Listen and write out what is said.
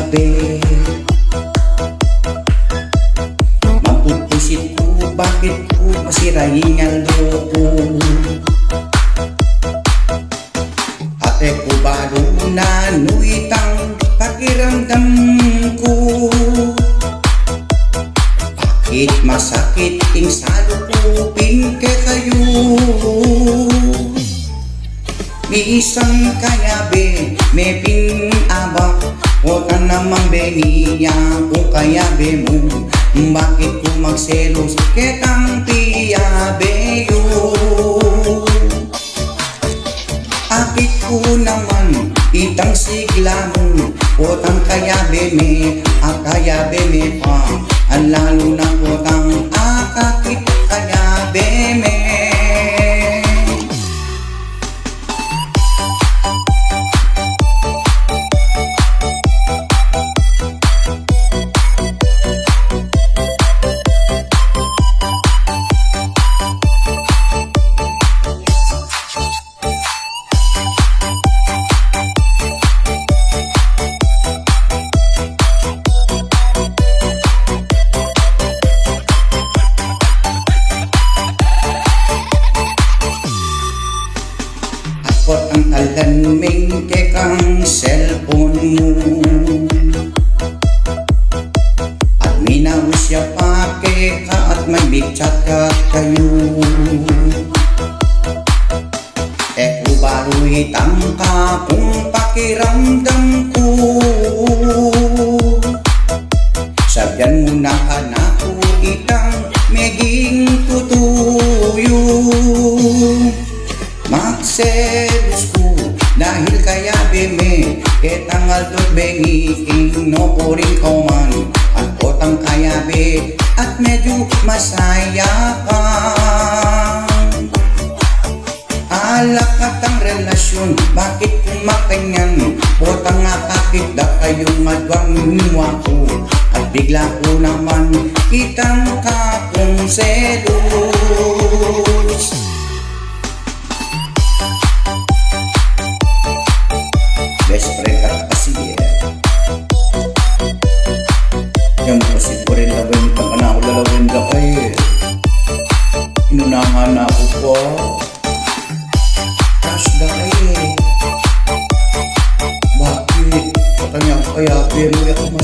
gabi. Mapupusit ko, bakit ko masirain ang loob? Ate ko baro na nuitang pakiramdam ko. Bakit masakit ting salupupin ke kayo? May isang kayabe, may pinabak, o ka namang beniya kung kayabe mo. Bakit ko magselos ketang tiyabe yun? Akit ko naman itang sigla mo, o tang kayabe me, akayabe me pa. Ang lalo na ko tang akakit kayabe me. Akot ang alanming kekang cellphone mo, at minaw siya pake ka at may bigchat ka kayo. Eko baruy tangka kung pakiramdam ko. Sabyan mo na ka na ko itang meging tutuyo. Magselos ko dahil kayabe me, ketang aldot bengiking no koring kauman. At otang kayabe at medyo masaya ka. Alak at ang relasyon, bakit kumakanyan? Otang akakit da kayong madwang niwa ko. At bigla ko naman kitang kakong selos. Best friend ka kasi yang kasi ko rin lawin ka na ako lalawin ka kay inunahan na ako po cash na kay bakit katanya ko kaya pero ako